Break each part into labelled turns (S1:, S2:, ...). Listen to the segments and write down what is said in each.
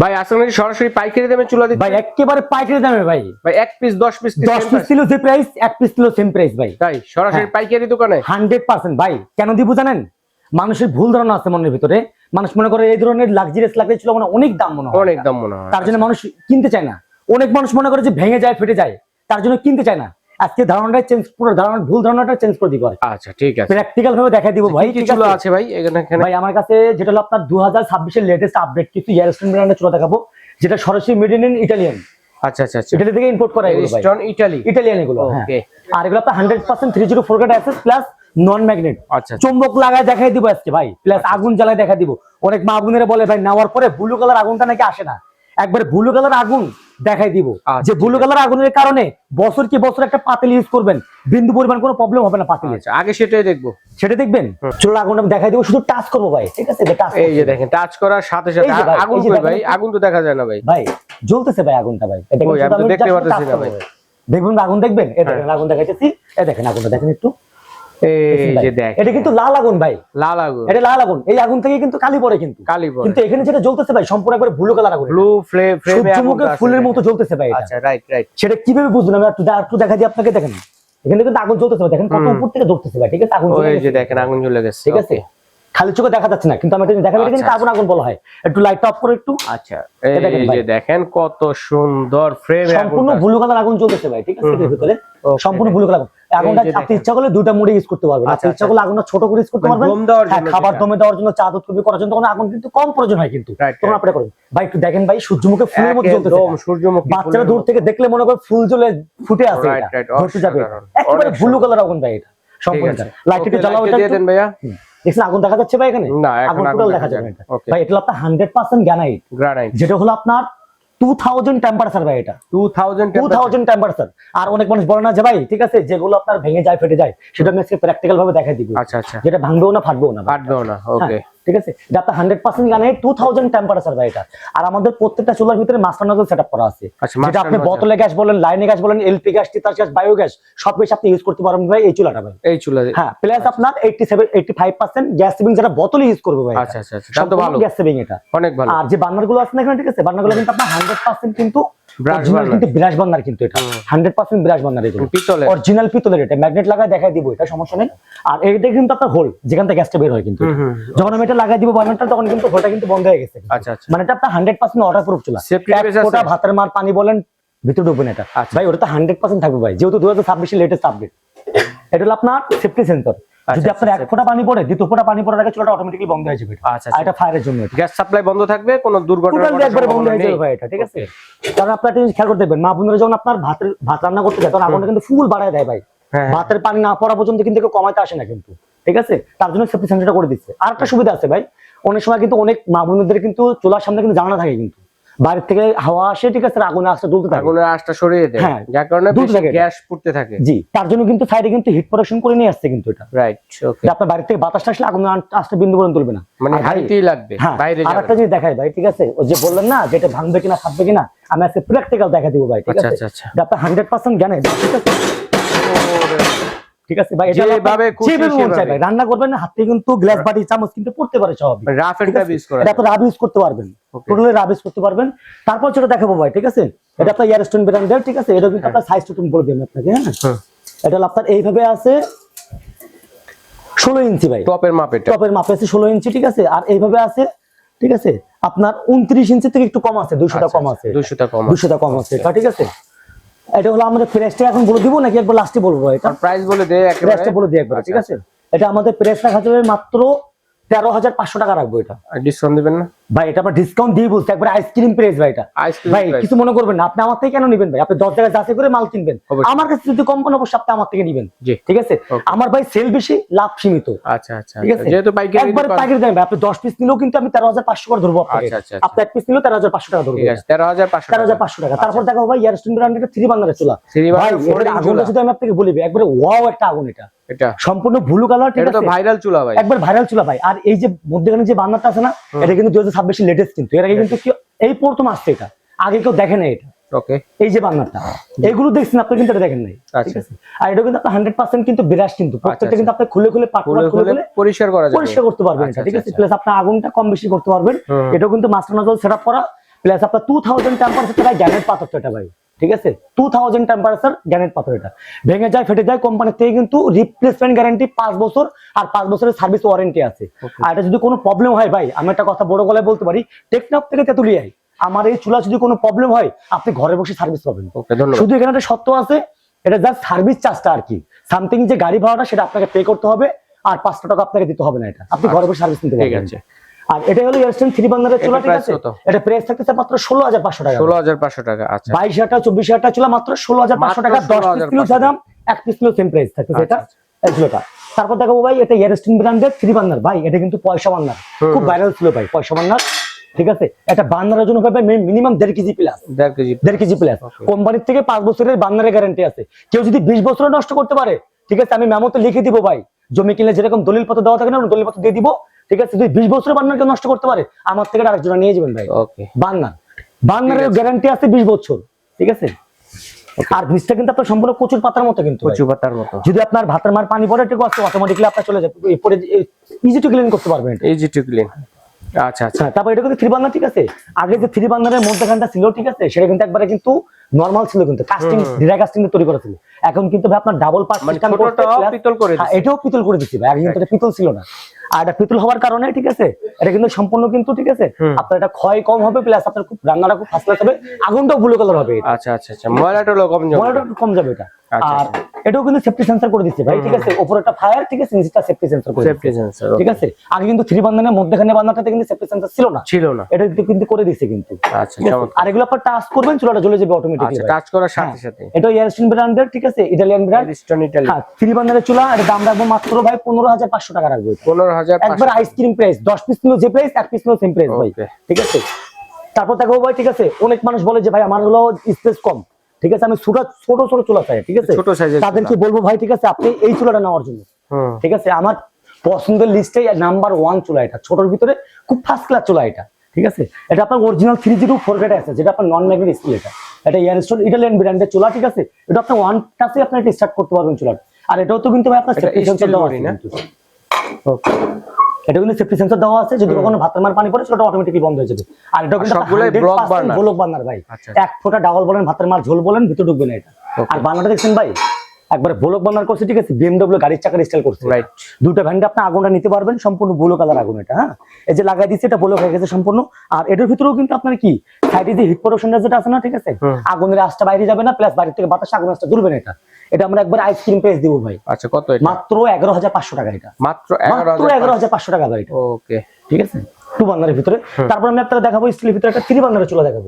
S1: ভাই আসলে সরাসরি পাইকারি দামে চুলা দিচ্ছেন?
S2: ভাই একেবারে পাইকারি দামে ভাই।
S1: ভাই 1 পিস 10 পিস
S2: 10 পিস ছিল যে প্রাইস, 1 পিস ছিল সেম প্রাইস ভাই।
S1: তাই সরাসরি পাইকারি দোকানে
S2: 100% ভাই। কেন দিব জানেন? মানুষের ভুল ধারণা আছে মনের ভিতরে। মানুষ মনে করে এই ধরনের লাক্সারিয়াস লাগেজ ছিল মানে অনেক দাম মনে হয়,
S1: অনেক দাম মনে হয়,
S2: তার জন্য মানুষ কিনতে চায় না। অনেক মানুষ মনে করে যে ভেঙে যায় ফেটে যায়, তার জন্য কিনতে চায় না। আজকে ধারণাটা চেঞ্জ, পুরো ধারণা ভুল ধারণাটা চেঞ্জ করে দিব।
S1: আচ্ছা ঠিক আছে,
S2: প্র্যাকটিক্যাল ভাবে দেখাই দিব ভাই।
S1: কি চুলা আছে ভাই এখানে?
S2: ভাই আমার কাছে যেটা হলো আপনার 2026 এর লেটেস্ট আপডেট কিছু এয়ারস্টোন ব্র্যান্ডের চুলা দেখাবো, যেটা সরাসরি মেড ইন ইটালিয়ান।
S1: আচ্ছা আচ্ছা আচ্ছা,
S2: ইটালি থেকে ইম্পোর্ট করা এগুলো ভাই,
S1: এয়ারস্টোন ইটালি,
S2: ইটালিয়ান এগুলো।
S1: ওকে।
S2: আর এগুলো আপনার 100% 304 grade SS plus non magnet.
S1: আচ্ছা
S2: চুম্বক লাগায় দেখাই দিব আজকে ভাই, প্লাস আগুন জ্বালায় দেখাই দিব। অনেক মা বোনেরা বলে ভাই নেওয়ার পরে ব্লু কালার আগুনটা নাকি আসে না, একবারে ব্লু কালার আগুন দেখাই দিব। যে ব্লু কালার আগুনের কারণে বছর কি বছর একটা পাতিল ইউজ করবেন, বিন্দু পরিমাণ কোনো প্রবলেম হবে না পাতিলে।
S1: আচ্ছা, আগে সেটাই দেখবো,
S2: সেটা দেখবেন। চলো আগুনটা দেখাই দিব, শুধু টাচ করবো ভাই, ঠিক আছে?
S1: এই যে দেখেন টাচ করার সাথে সাথে আগুন কই ভাই? আগুন তো দেখা যায় না ভাই।
S2: ভাই জ্বলতেছে ভাই আগুনটা ভাই, এটা
S1: আমি তো দেখতে পারতেছি না ভাই।
S2: দেখবেন আগুন, দেখবেন এই দেখেন আগুন দেখাইতেছি, এই দেখেন আগুনটা দেখেন একটু।
S1: এই যে দেখেন
S2: এটা কিন্তু লাল আগুন ভাই,
S1: লাল আগুন,
S2: এটা লাল আগুন। এই আগুন থেকে কিন্তু কালি পড়ে, কিন্তু
S1: কালি পড়ে।
S2: কিন্তু এখানে যেটা জ্বলতেছে ভাই সম্পূর্ণ একবারে ব্লু কালার আগুন,
S1: ব্লু ফ্লেমে
S2: সূর্যমুখী ফুলের মতো জ্বলতেছে ভাই।
S1: আচ্ছা রাইট রাইট,
S2: সেটা কিভাবে বুঝবেন আমি একটু দেখা দিই আপনাকে। দেখেন এখানে কিন্তু আগুন জ্বলতেছে ভাই, দেখেন কত উপর থেকে জ্বলতেছে ভাই, ঠিক আছে? আগুন জ্বলে
S1: ওই যে
S2: গেছে,
S1: দেখেন আগুন জ্বলে গেছে,
S2: ঠিক আছে? খালি চোখে দেখা যাচ্ছে না, কিন্তু আমি এটা দেখাবো, এটা কিন্তু আগুন আগুন বলা হয়। একটু লাইট অফ করে একটু।
S1: আচ্ছা এই যে দেখেন কত সুন্দর ফ্রেমে
S2: সম্পূর্ণ ব্লু কালার আগুন জ্বলতেছে ভাই, ঠিক আছে? এর ভিতরে সম্পূর্ণ ব্লু কালার আগুনটা। আপনি ইচ্ছা করলে দুইটা মোডে ইউজ করতে পারবেন। আপনি ইচ্ছা করলে আগুনটা ছোট করে ইউজ করতে পারবেন, খাবার দমে দেওয়ার জন্য, চা দুধ কফি করার জন্য তখন আগুন কিন্তু কম প্রয়োজন হয়, কিন্তু তখন আপনি করবেন ভাই। একটু দেখেন ভাই সূর্যমুখী ফুলের মতো জ্বলতেছে,
S1: সূর্যমুখী।
S2: বাচ্চারা দূর থেকে দেখলে মনে করে ফুল জ্বলে ফুটে আছে, ধরতে যাবে। একেবারে ব্লু কালার আগুন ভাই, এটা সম্পূর্ণ। লাইট একটু জ্বালাও
S1: দিয়ে দেন ভাইয়া।
S2: দেখছেন আগুন দেখা যাচ্ছে ভাই এখানে?
S1: না
S2: আগুন
S1: এখন
S2: পুরো দেখা যাবে না ভাই। এটা হলো আপনার 100% গ্রানাইট,
S1: গ্রানাইট,
S2: যেটা হলো আপনার 2000 টেম্পারেচার ভাই। এটা 2000 টেম্পারেচার। আর অনেক মানুষ বলে না যে ভাই ঠিক আছে যেগুলো আপনার ভেঙে যায় ফেটে যায়, সেটা আমি আজকে প্র্যাকটিক্যাল ভাবে দেখাই দিব।
S1: আচ্ছা আচ্ছা,
S2: যেটা ভাঙবেও না ফাটবেও না,
S1: ফাটবেও না, ওকে
S2: ঠিক আছে? এটা আপনার 100% গ্রানাইট 2000 টেম্পারেচার ভাই এটা। আর আমাদের প্রত্যেকটা চুলার ভিতরে মাস্টার নজল সেটআপ করা আছে, যেটা আপনি বোতলে গ্যাস বলেন, লাইনে গ্যাস বলেন, LP gas, Titas gas, bio gas সব কিছু আপনি ইউজ করতে পারবেন ভাই এই চুলাটা ভাই।
S1: এই চুলা,
S2: হ্যাঁ, প্লাস আপনার 85% গ্যাস সেভিং, যেটা বোতলে ইউজ করবে ভাই।
S1: আচ্ছা আচ্ছা, তাহলে তো ভালো
S2: গ্যাস সেভিং এটা
S1: অনেক ভালো।
S2: আর যে বার্নার গুলো আছে না এখানে, ঠিক আছে? বার্নার গুলো কিন্তু আপনার 100% কিন্তু অরিজিনাল, কিন্তু ব্রাশ বার্নার, কিন্তু এটা 100% ব্রাশ বার্নার, এগুলো
S1: পিতলের,
S2: অরিজিনাল পিতলের। এটা ম্যাগনেট লাগায় দেখাই দিব, এটা সমস্যা নেই। আর এটা কিন্তু আপনার হোল, যেখান থেকে গ্যাসটা বের হয়, কিন্তু যখন আমি এটা লাগাই দিব বার্নারটা, তখন কিন্তু হোলটা কিন্তু বন্ধ হয়ে গেছে।
S1: আচ্ছা আচ্ছা,
S2: মানে এটা আপনার 100% ওয়াটার প্রুফ চুলা। ফোঁটা ভাতের মার পানি বলেন ভিতরে ঢুকবে না এটা ভাই, ওটা তো 100% থাকবে ভাই, যেহেতু 2026 এর লেটেস্ট আপডেট। এটা হলো আপনার সেফটি সেন্সর, যদি আপনার এক ফোঁটা পানি পড়ে, দ্বিতীয় ফোঁটা পানি পড়ার আগে চুলাটা অটোমেটিক্যালি বন্ধ হয়ে যাবে।
S1: আচ্ছা,
S2: আর এটা ফায়ারের জন্য,
S1: গ্যাস সাপ্লাই বন্ধ থাকবে, কোনো দুর্ঘটনা
S2: একবারে বন্ধ হয়ে যাবে ভাই এটা, ঠিক আছে? কারণ আপনার একটা জিনিস খেয়াল করতে দেখবেন, মা বোনেরা যখন আপনার ভাত রান্না করতে যায়, তখন আগুনটা কিন্তু ফুল বাড়ায় দেয় ভাই। ভাতের পানি না পড়া পর্যন্ত কিন্তু কেউ কমাইতে আসে না, কিন্তু ঠিক আছে? তার জন্য সেফটি সেন্সরটা করে দিচ্ছে। আর একটা সুবিধা আছে ভাই, অনেক সময় কিন্তু অনেক মা বোনদের কিন্তু চুলার সামনে কিন্তু জানালা থাকে, কিন্তু বাইরে থেকে হাওয়া আসে, ঠিক আছে? আগুনের আঁচটা জ্বলতে থাকে,
S1: আগুনের আঁচটা সরিয়ে দেয়, যার কারণে গ্যাস ফুটতে থাকে। জি,
S2: তার জন্য কিন্তু সাইডে কিন্তু হিট প্রোটেকশন করে নিয়ে আসছে, কিন্তু এটা
S1: রাইট। ওকে,
S2: আপনার বাইরে থেকে বাতাসটা আসলে আগুনের আঁচটা বিন্দু পর্যন্ত তুলবে না,
S1: মানে হাইটেই লাগবে বাইরে।
S2: আর একটা জিনিস দেখাই ভাই, ঠিক আছে? ও যে বললেন না যেটা ভাঙবে কিনা ফাটবে কিনা, আমি আজকে প্র্যাকটিক্যাল দেখা দিব ভাই, ঠিক আছে?
S1: আচ্ছা আচ্ছা,
S2: আপনার 100% জ্ঞানে, ঠিক আছে? ঠিক আছে ভাই, এটা
S1: যেভাবে
S2: ভাই রান্না করবেন না, হাতে কিন্তু গ্লাস বাটি চামচ কিন্তু পড়তে পারে সব,
S1: রাফ এন্ড টাফ ইউজ করা,
S2: এটা আপনি রাব ইউজ করতে পারবেন, টোটালি রাব ইউজ করতে পারবেন। তারপর যেটা দেখাবো ভাই, ঠিক আছে? এটা আপনার এয়ারস্টোন ব্র্যান্ডের, ঠিক আছে? এটা কিন্তু আপনার সাইজটা তুমি বলে দিই আপনাকে। হ্যাঁ, এটা হলো আপনার এইভাবে আছে 16 ইঞ্চি ভাই, টপের মাপে আছে 16 ইঞ্চি, ঠিক আছে? আর এইভাবে আছে, ঠিক আছে? আপনার 29 ইঞ্চি থেকে একটু কম আছে, 200টা কম আছে, 200টা কম আছে, ঠিক আছে? এটা হলো আমাদের প্রাইসটা এখন বলে দিব নাকি একবার লাস্টে বলবো? এটা প্রাইস বলে দেই, প্রাইসটা বলে দিই একবার, ঠিক আছে? এটা আমাদের প্রাইস রাখা যাবে মাত্র 13,500 টাকা রাখবো। এটা
S1: ডিসকাউন্ট দিবেন না
S2: ভাই? এটা আমরা ডিসকাউন্ট দিয়ে বলছি, একবার আইসক্রিম প্রাইস ভাই। এটা ভাই কিছু মনে করবেন না, আপনি আমার থেকে কেন নেবেন ভাই? আপনি 10 জায়গায় যাচাই করে মাল কিনবেন, আমার কাছে যদি কম কোনো অবশ্যই আপনি আমার থেকে নেবেন, ঠিক আছে? আমার ভাই সেল বেশি, লাভ সীমিত। আচ্ছা আচ্ছা, ঠিক আছে? যেহেতু পাইকারি, একবার পাইকারি দাম, আপনি 10 পিস নিলেও কিন্তু আমি 13,500 করে ধরবো আপনাকে। আপনি এক পিস নিলেও 13,500 টাকা ধরবো, ঠিক আছে? 13,500 টাকা। তারপর দেখো ভাই এয়ারস্টোন ব্র্যান্ডের 3 বার্নারের চুলা ভাই, এটা আগুনটা যদি আমি আপনাকে বলি একবারে ওয়াও একটা আগুন, এটা সম্পূর্ণ ব্লু কালার, ঠিক আছে? এটা তো ভাইরাল চুলা ভাই, একবার ভাইরাল চুলা ভাই। আর এই যে মধ্যখানে যে বার্নারটা আছে না, এটা কিন্তু 2026 এর লেটেস্ট, কিন্তু এর আগে কিন্তু এই প্রথম আসছে, এটা আগে কেউ দেখে নাই এটা। ওকে, এই যে বার্নারটা, এগুলো দেখছেন আপনি, কিন্তু এটা দেখেন নাই, ঠিক আছে? আর এটা কিন্তু আপনার 100% কিন্তু বিরাশ, কিন্তু প্রত্যেকটা কিন্তু আপনি খুলে খুলে খুলে পরিষ্কার করতে পারবেন এটা, ঠিক আছে? প্লাস আপনি আগুনটা কম বেশি করতে পারবেন। এটাও কিন্তু মাস্টার নজল সেটআপ করা, প্লাস আপনার 2000 টেম্পারেচার ভাই গ্যানেট পাথর এটা ভাই, ঠিক আছে 2000 টেম্পারেচার গ্যানেট পাথর এটা, ভেঙে যায় ফেটে যায় কোম্পানি থেকে কিন্তু রিপ্লেসমেন্ট গ্যারান্টি 5 বছর আর 5 বছরের সার্ভিস ওয়ারেন্টি আছে। আর এটা যদি কোনো প্রবলেম হয় ভাই, আমি একটা কথা বড় গলায় বলতে পারি, টেকনাফ থেকে তেতুলিয়ায় আমার এই চুলা যদি কোনো প্রবলেম হয় আপনি ঘরে বসে সার্ভিস পাবেন। শুধু এখানে একটা শর্ত আছে, এটা জাস্ট সার্ভিস চার্জটা আর কি, সামথিং যে গাড়ি ভাড়াটা সেটা আপনাকে পে করতে হবে, আর 500 টাকা আপনাকে দিতে হবে না, এটা আপনি ঘরে বসে সার্ভিস নিতে পারবেন। আর এটা হলো এয়ারস্টেন 3 বার্নারের চুলা, ঠিক আছে এটা প্রাইস থাকতেছে মাত্র 16500 টাকা।
S1: 16500 টাকা। আচ্ছা
S2: 22000 টাকা 24000 টাকা চুলা মাত্র 16500 টাকা, 10 পিস কিলো দাম, 1 পিস কিলো সেম প্রাইস থাকতেছে এটা এই চুলাটা। তারপর দেখাবো ভাই এটা এয়ারস্টেন ব্র্যান্ডের 3 বার্নার ভাই, এটা কিন্তু পয়সা বার্নার, খুব ভাইরাল ছিল ভাই পয়সা বার্নার, ঠিক আছে এটা বার্নারের জন্য পাবে minimum 1.5 KG plus, 1.5 KG plus. কোম্পানির থেকে 5 বছরের বার্নারের গ্যারান্টি আছে, কেউ যদি 20 বছর নষ্ট করতে পারে, ঠিক আছে আমি মেমোতে লিখে দিব ভাই, জমি কিনলে যেরকম দলিল পত্র দেওয়া থাকে না দলিল পত্র দিয়ে দিব, ঠিক আছে যদি 20 বছরের বার্নার কেউ নষ্ট করতে পারে আমার থেকে আরেকজন নিয়ে যাবেন ভাই। ওকে বার্নারের গ্যারান্টি আছে 20 বছর, ঠিক আছে। আর বীজটা কিন্তু আপনার সম্পূর্ণ কচুর পাতার মতো, কিন্তু কচুর পাতার মতো যদি আপনার ভাতের মার পানি পড়ে ঠিক আছে অটোমেটিক্যালি আপনার চলে যাবে, পরে ইজি টু ক্লিন করতে পারবেন, ইজি টু ক্লিন। আচ্ছা আচ্ছা তারপর এটা কিন্তু 3 বার্নার, ঠিক আছে আগে যে 3 বার্নারের মধ্যখানটা ছিল, ঠিক আছে সেটা কিন্তু একবারে কিন্তু নরমাল ছিল, কিন্তু কাস্টিং ডিরাই কাস্টিং দিয়ে তৈরি করা ছিল। এখন কিন্তু ভাই আপনার ডাবল পার্ট সিস্টেম করতে পিতল করে দিয়েছে, এটাও পিতল করে দিয়েছে ভাই, আগে কিন্তু এটা পিতল ছিল না। আর এটা পিতল হওয়ার কারণে, ঠিক আছে এটা কিন্তু সম্পূর্ণ কিন্তু, ঠিক আছে আপনার এটা ক্ষয় কম হবে, প্লাস আপনার খুব রান্নাটা খুব ফাস্ট হবে, আগুনটাও ব্লু কালার হবে। আচ্ছা আচ্ছা আচ্ছা ময়লাটাও কম যাবে এটা। আর এটাও কিন্তু সেফটি সেন্সর করে দিচ্ছে ভাই, ঠিক আছে উপরে একটা ফায়ার, ঠিক আছে নিচেটা সেফটি সেন্সর করে দিচ্ছে, ঠিক আছে। আগে কিন্তু 3 বার্নারের মধ্যখানে বার্নারটাতে কিন্তু সেফটি সেন্সর ছিল না, এটা কিন্তু করে দিচ্ছে কিন্তু। আচ্ছা আর এগুলো আপনার টাচ করবেন চুলাটা জ্বলে যাবে অটোমেটিক্যালি, টাচ করার সাথে সাথে। এটা এয়ারস্টেন ব্র্যান্ডের, ঠিক আছে ইটালিয়ান ব্র্যান্ড, এয়ারস্টেন ইটালি। হ্যাঁ 3 বার্নারের চুলা, এর দাম রাখবো মাত্র ভাই 15500 টাকা রাখবো, 15500 একবার আইসক্রিম প্রাইস, 10 পিস কিলো যে price 1 piece kilo same price ভাই, ঠিক আছে। তারপর দেখো ভাই, ঠিক আছে অনেক মানুষ বলে যে ভাই আমার হলো স্পেস কম, ঠিক আছে আমি ছোট ছোট চুলা চাই, ঠিক আছে তাদেরকে বলবো ভাই, ঠিক আছে আপনি এই চুলাটা নেওয়ার জন্য, ঠিক আছে আমার পছন্দের লিস্টে নাম্বার 1 চুলা এটা, ছোটর ভিতরে খুব ফার্স্ট ক্লাস চুলা এটা, ঠিক আছে এটা আপনার অরিজিনাল 304 গ্রেড আছে, যেটা আপনার নন ম্যাগনেট স্টিল, এটা এয়ারস্টোন ইটালিয়ান ব্র্যান্ডের চুলা, ঠিক আছে এটা আপনি 1 টাচে আপনি এটা স্টার্ট করতে পারবেন চুলাটা। আর এটাও তো কিন্তু ভাই আপনার সেফটি সেন্সর দেওয়া আছে না, ওকে এটা কিন্তু সেফটি সেন্সর দেওয়া আছে, যদি কখনো ভাতের মার পানি পড়ে সেটা অটোমেটিক্যালি বন্ধ হয়ে যাবে। আর এটা কিন্তু সবগুলাই ব্লক বার্নার ভাই, এক ফোঁটা ডাবল বলেন ভাতের মার ঝোল বলেন ভিতরে ঢুকবে না এটা। আর বার্নারটা দেখছেন ভাই একবারে ব্লক বার্নার করছে, ঠিক আছে বিএমডব্লিউ গাড়ির চাকার স্টাইল করছে, রাইট দুটো ভ্যান্ডে আপনি আগুনটা নিতে পারবেন, সম্পূর্ণ ব্লু কালার আগুন এটা। হ্যাঁ এই যে লাগাই দিচ্ছে এটা ব্লক হয়ে গেছে সম্পূর্ণ। আর এটার ভিতরেও কিন্তু আপনার কি সাইডে যে হিট প্রোডাকশনটা যেটা আছে না, ঠিক আছে আগুনের আঁচটা বাইরে যাবে না, প্লাস বাইরে থেকে বাতাস আগুনের আঁচটা জ্বলবে না এটা আমরা একবার আইসক্রিম প্রাইস দিব ভাই। আচ্ছা কত এটা? মাত্র 11500 টাকা এটা, মাত্র 11500 টাকা ভাই এটা। ওকে ঠিক আছে 2 বার্নারের ভিতরে। তারপর আমি আপনাদের দেখাবো স্টিলের ভিতরে একটা 3 বার্নারের চুলা দেখাবো,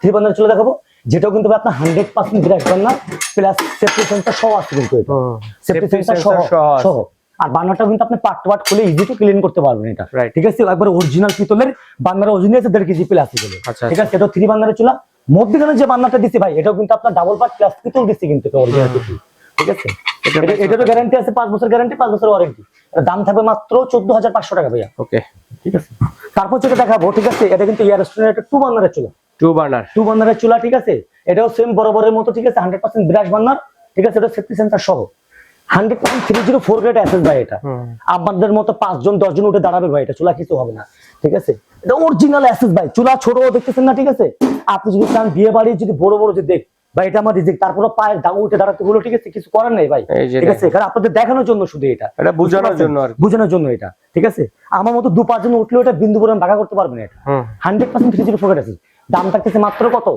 S2: 3 বার্নারের চুলা দেখাবো, যেটাও কিন্তু আপনার 100% gas burner plus safety sensor সহ আছে কিন্তু এটা, সেফটি সেন্সর সহ। আর বার্নারটা কিন্তু আপনি পার্ট টু পার্ট খুলে ইজি টু ক্লিন করতে পারবেন এটা, ঠিক আছে একবার অরিজিনাল পিতলের বার্নার, অরিজিনাল আছে 1.5 কেজি প্লাস আছে, ঠিক আছে এটা 3 বার্নারের চুলা। মধ্যখানে যে বার্নারটা দিছি ভাই এটাও কিন্তু আপনার ডাবল পার্ট প্লাস পিতল দিছি কিন্তু অরিজিনাল পিতল, ঠিক আছে এটারও গ্যারান্টি আছে 5 বছর গ্যারান্টি 5 বছর ওয়ারেন্টি। এর দাম থাকবে মাত্র 14500 টাকা ভাইয়া। ওকে ঠিক আছে তারপর যেটা দেখাবো, ঠিক আছে এটা কিন্তু এয়ারস্টোনের একটা 2 বার্নারের চুলা, 2 বার্নারের চুলা, ঠিক আছে এটাও সেম বরাবরের মতো, ঠিক আছে 100% ব্রাশ বার্নার, ঠিক আছে এটা সেফটি সেন্সর সহ 100% 304 গ্রেড এসএস ভাই এটা। আপনাদের মতো 5 জন 10 জন উঠে দাঁড়াবে ভাই এটা, চুলা কিছু হবে না, ঠিক আছে এটা অরিজিনাল এসএস ভাই। চুলা ছোট দেখতেছেন না, ঠিক আছে আপনি যদি চান বিয়ে বাড়ি যদি বড় বড় যে দেখ ভাই এটা আমার রিজিক, তারপরে পায়ের দাম উঠে দাঁড়াতে হলো, ঠিক আছে কিছু করার নেই ভাই, ঠিক আছে কারণ আপনাদের দেখানোর জন্য শুধু এটা বোঝানোর জন্য এটা, ঠিক আছে আমার মতো 2-5 জন উঠলে এটা বিন্দু পরিমাণ ভাগা করতে পারবেন এটা 100% 304 গ্রেড আছে। দাম থাকতেছে মাত্র কত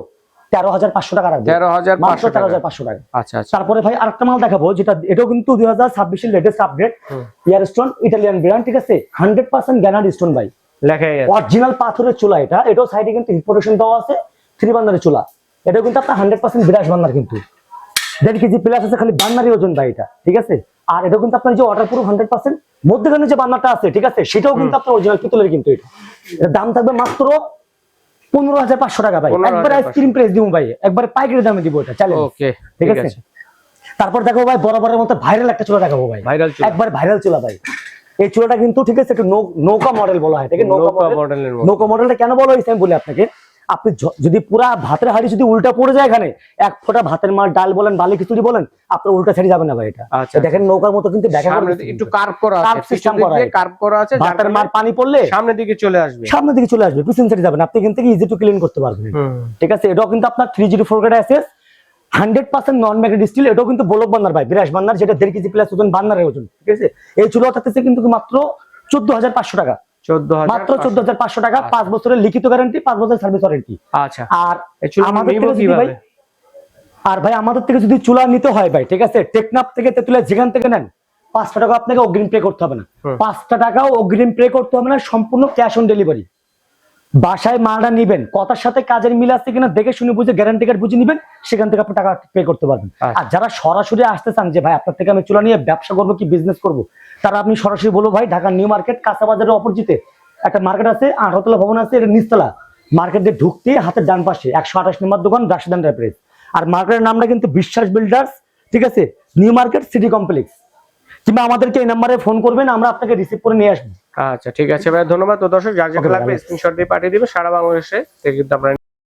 S2: 13500 টাকা রাখবেন, 13500 টাকা। আচ্ছা তারপরে ভাই আরেকটা মাল দেখাবো, যেটা এটাও কিন্তু 2026 এর লেটেস্ট আপডেট, এয়ারস্টোন ইটালিয়ান ব্র্যান্ড, ঠিক আছে 100% গ্রানাইট স্টোন ভাই লেখা আছে, অরিজিনাল পাথরের চুলা এটা। এটাও সাইডে কিন্তু হিট প্রোটেকশন দেওয়া আছে, 3 বার্নারের চুলা। এটা কিন্তু আপনার 100% ব্রাশ বার্নার, কিন্তু 1.5 কেজি প্লাস আছে খালি বার্নারই ওজন ভাই এটা, ঠিক আছে। আর এটা কিন্তু আপনার যে ওয়াটার প্রুফ 100%, মধ্যখানে যে বার্নারটা আছে, ঠিক আছে সেটাও কিন্তু আপনার অরিজিনাল পিতলের, কিন্তু এটা দাম থাকবে মাত্র 15500 টাকা ভাই। একবার আইসক্রিম প্রাইস দিব ভাই, একবার পাইকারি দামে দিব এটা চ্যালেঞ্জ। ওকে ঠিক আছে তারপর দেখো ভাই বরাবরের মতো ভাইরাল একটা চুলা দেখাবো ভাই, একবার ভাইরাল চুলা ভাই। এই চুলাটা কিন্তু, ঠিক আছে একটু নৌকা মডেল বলা হয়, ঠিক আছে নৌকা মডেলটা কেন বলা হয়েছে আমি বলি আপনাকে। আপনি যদি পুরা ভাতের হাঁড়ি যদি উল্টা পড়ে যায় এখানে, এক ফোঁটা ভাতের মাল, ডাল বলেন, বালি খিচুড়ি বলেন, আপনার উল্টা ছেড়ে যাবে না ভাই। এটা দেখেন নৌকার মতো কিন্তু দেখা
S1: একটু কার্ভ করা আছে, সিস্টেম দিয়ে কার্ভ করা আছে,
S2: ভাতের মাল পানি পড়লে
S1: সামনের দিকে চলে আসবে,
S2: পিছন ছেড়ে যাবে না, আপনি কিন্তু ইজি টু ক্লিন করতে পারবেন। ঠিক আছে, এটাও কিন্তু আপনার 304 grade SS 100% non magnetic steel. এটাও কিন্তু বলক বান্নার ভাই, বিরাশ বান্নার, যেটা 1.5 কেজি প্লাস ওজন বান্নারের ওজন। ঠিক আছে, এই চুলা থাকতেছে কিন্তু মাত্র 14,500 টাকা, মাত্র 14,500 টাকা। 5 বছরের লিখিত গ্যারান্টি, 5 বছরের সার্ভিস ওয়ারেন্টি।
S1: আচ্ছা,
S2: আর আমাদের থেকে যদি ভাই, আমাদের থেকে যদি চুলা নিতে হয় ভাই, ঠিক আছে, টেকনাফ থেকে, তেতুলিয়া, যেখান থেকে নেন, 5টা টাকা আপনাকে অগ্রিম পে করতে হবে না। 5টা টাকাও অগ্রিম পে করতে হবে না, সম্পূর্ণ ক্যাশ অন ডেলিভারি। বাসায় মালটা নিবেন, কথার সাথে কাজের মিল আছে কিনা দেখে শুনে বুঝে, গ্যারান্টি কার্ড বুঝে নিবেন, সেখান থেকে আপনি টাকা পে করতে পারবেন। আর যারা সরাসরি আসতে চান যে ভাই আপনার থেকে আমি চুলা নিয়ে ব্যবসা করবো কি বিজনেস করবো, তারা আপনি সরাসরি বলো ভাই, ঢাকা নিউ মার্কেট কাঁচা বাজারের অপোজিটে একটা মার্কেট আছে, 18তলা ভবন আছে, এটা নিচতলা। মার্কেট দিয়ে ঢুকতে হাতের ডান পাশে 128 নম্বর দোকান, রাশিদ এন্টারপ্রাইজ। আর মার্কেটের নামটা কিন্তু বিশ্বাস বিল্ডার্স। ঠিক আছে, নিউ মার্কেট সিটি কমপ্লেক্স। কিংবা আমাদেরকে এই নাম্বারে ফোন করবেন, আমরা আপনাকে রিসিভ করে নিয়ে আসবো।
S1: আচ্ছা, ঠিক আছে ভাই, ধন্যবাদ। তো দর্শক, যার যেটা লাগবে স্ক্রিনশট দিয়ে পাঠিয়ে দিবে, সারা বাংলাদেশে থেকে কিন্তু আপনারা